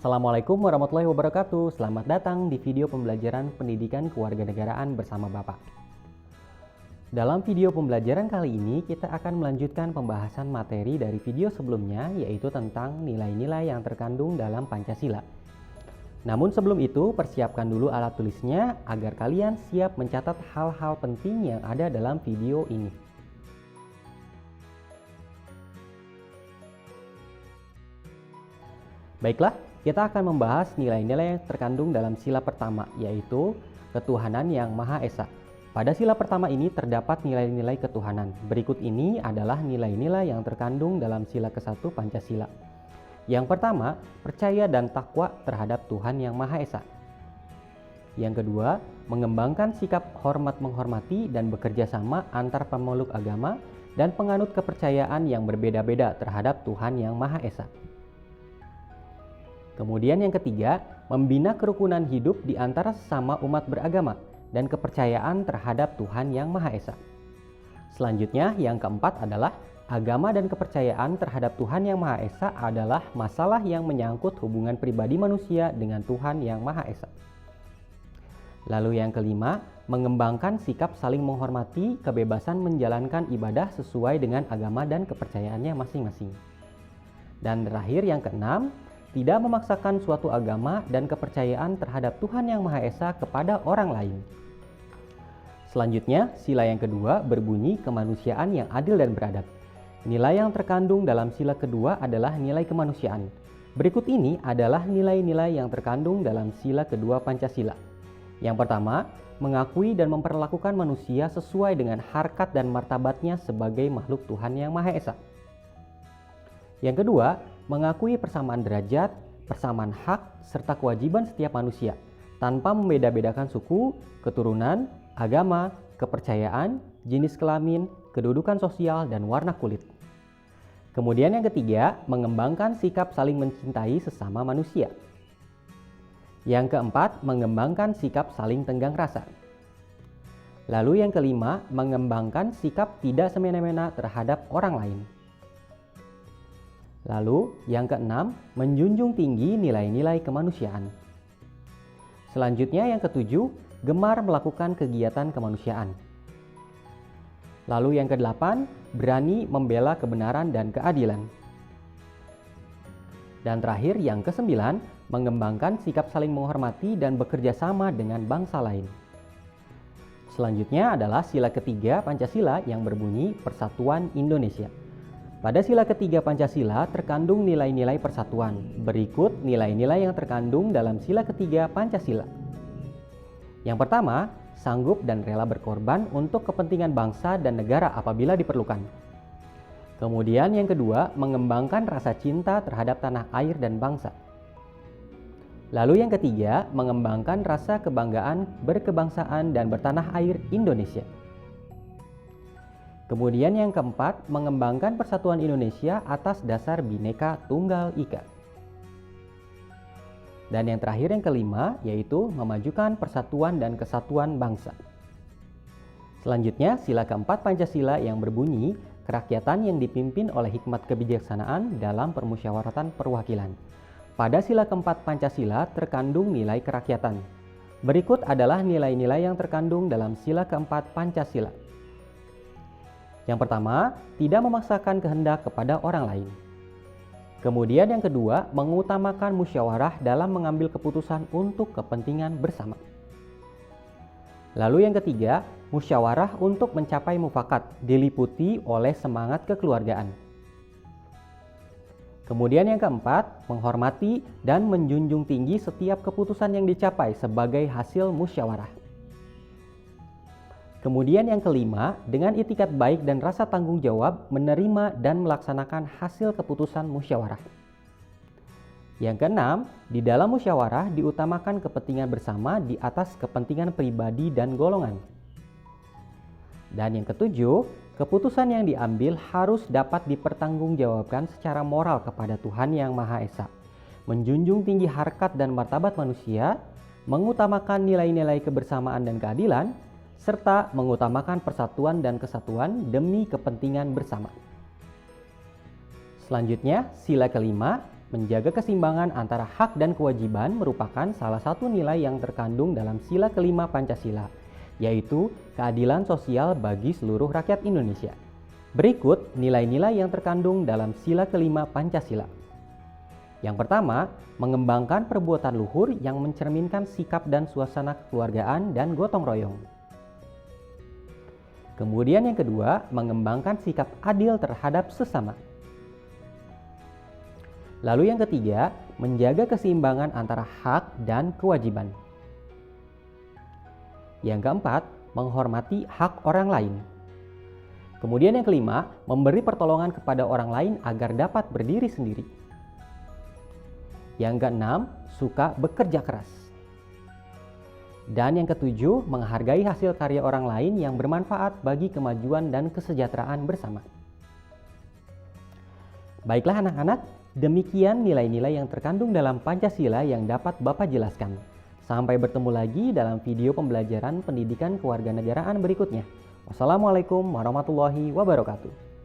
Assalamualaikum warahmatullahi wabarakatuh. Selamat datang di video pembelajaran pendidikan kewarganegaraan bersama Bapak. Dalam video pembelajaran kali ini, kita akan melanjutkan pembahasan materi dari video sebelumnya, yaitu tentang nilai-nilai yang terkandung dalam Pancasila. Namun sebelum itu, persiapkan dulu alat tulisnya agar kalian siap mencatat hal-hal penting yang ada dalam video ini. Baiklah, kita akan membahas nilai-nilai yang terkandung dalam sila pertama, yaitu ketuhanan yang Maha Esa. Pada sila pertama ini terdapat nilai-nilai ketuhanan. Berikut ini adalah nilai-nilai yang terkandung dalam sila ke-1 Pancasila. Yang pertama, percaya dan takwa terhadap Tuhan yang Maha Esa. Yang kedua, mengembangkan sikap hormat menghormati dan bekerja sama antar pemeluk agama dan penganut kepercayaan yang berbeda-beda terhadap Tuhan yang Maha Esa. Kemudian yang ketiga, membina kerukunan hidup di antara sesama umat beragama dan kepercayaan terhadap Tuhan yang Maha Esa. Selanjutnya, yang keempat adalah agama dan kepercayaan terhadap Tuhan yang Maha Esa adalah masalah yang menyangkut hubungan pribadi manusia dengan Tuhan yang Maha Esa. Lalu yang kelima, mengembangkan sikap saling menghormati, kebebasan menjalankan ibadah sesuai dengan agama dan kepercayaannya masing-masing. Dan terakhir yang keenam, tidak memaksakan suatu agama dan kepercayaan terhadap Tuhan yang Maha Esa kepada orang lain. Selanjutnya, sila yang kedua berbunyi kemanusiaan yang adil dan beradab. Nilai yang terkandung dalam sila kedua adalah nilai kemanusiaan. Berikut ini adalah nilai-nilai yang terkandung dalam sila kedua Pancasila. Yang pertama, mengakui dan memperlakukan manusia sesuai dengan harkat dan martabatnya sebagai makhluk Tuhan yang Maha Esa. Yang kedua, mengakui persamaan derajat, persamaan hak, serta kewajiban setiap manusia, tanpa membeda-bedakan suku, keturunan, agama, kepercayaan, jenis kelamin, kedudukan sosial, dan warna kulit. Kemudian yang ketiga, mengembangkan sikap saling mencintai sesama manusia. Yang keempat, mengembangkan sikap saling tenggang rasa. Lalu yang kelima, mengembangkan sikap tidak semena-mena terhadap orang lain. Lalu, yang keenam, menjunjung tinggi nilai-nilai kemanusiaan. Selanjutnya, yang ketujuh, gemar melakukan kegiatan kemanusiaan. Lalu, yang kedelapan, berani membela kebenaran dan keadilan. Dan terakhir, yang kesembilan, mengembangkan sikap saling menghormati dan bekerja sama dengan bangsa lain. Selanjutnya adalah sila ketiga Pancasila yang berbunyi Persatuan Indonesia. Pada sila ketiga Pancasila terkandung nilai-nilai persatuan. Berikut nilai-nilai yang terkandung dalam sila ketiga Pancasila. Yang pertama, sanggup dan rela berkorban untuk kepentingan bangsa dan negara apabila diperlukan. Kemudian yang kedua, mengembangkan rasa cinta terhadap tanah air dan bangsa. Lalu yang ketiga, mengembangkan rasa kebanggaan berkebangsaan dan bertanah air Indonesia. Kemudian yang keempat, mengembangkan persatuan Indonesia atas dasar Bhinneka Tunggal Ika. Dan yang terakhir yang kelima, yaitu memajukan persatuan dan kesatuan bangsa. Selanjutnya, sila keempat Pancasila yang berbunyi kerakyatan yang dipimpin oleh hikmat kebijaksanaan dalam permusyawaratan perwakilan. Pada sila keempat Pancasila terkandung nilai kerakyatan. Berikut adalah nilai-nilai yang terkandung dalam sila keempat Pancasila. Yang pertama, tidak memaksakan kehendak kepada orang lain. Kemudian yang kedua, mengutamakan musyawarah dalam mengambil keputusan untuk kepentingan bersama. Lalu yang ketiga, musyawarah untuk mencapai mufakat diliputi oleh semangat kekeluargaan. Kemudian yang keempat, menghormati dan menjunjung tinggi setiap keputusan yang dicapai sebagai hasil musyawarah. Kemudian yang kelima, dengan itikat baik dan rasa tanggung jawab menerima dan melaksanakan hasil keputusan musyawarah. Yang keenam, di dalam musyawarah diutamakan kepentingan bersama di atas kepentingan pribadi dan golongan. Dan yang ketujuh, keputusan yang diambil harus dapat dipertanggungjawabkan secara moral kepada Tuhan yang Maha Esa, menjunjung tinggi harkat dan martabat manusia, mengutamakan nilai-nilai kebersamaan dan keadilan, serta mengutamakan persatuan dan kesatuan demi kepentingan bersama. Selanjutnya, sila kelima, menjaga keseimbangan antara hak dan kewajiban merupakan salah satu nilai yang terkandung dalam sila kelima Pancasila, yaitu keadilan sosial bagi seluruh rakyat Indonesia. Berikut nilai-nilai yang terkandung dalam sila kelima Pancasila. Yang pertama, mengembangkan perbuatan luhur yang mencerminkan sikap dan suasana kekeluargaan dan gotong royong. Kemudian yang kedua, mengembangkan sikap adil terhadap sesama. Lalu yang ketiga, menjaga keseimbangan antara hak dan kewajiban. Yang keempat, menghormati hak orang lain. Kemudian yang kelima, memberi pertolongan kepada orang lain agar dapat berdiri sendiri. Yang keenam, suka bekerja keras. Dan yang ketujuh, menghargai hasil karya orang lain yang bermanfaat bagi kemajuan dan kesejahteraan bersama. Baiklah anak-anak, demikian nilai-nilai yang terkandung dalam Pancasila yang dapat Bapak jelaskan. Sampai bertemu lagi dalam video pembelajaran pendidikan kewarganegaraan berikutnya. Wassalamualaikum warahmatullahi wabarakatuh.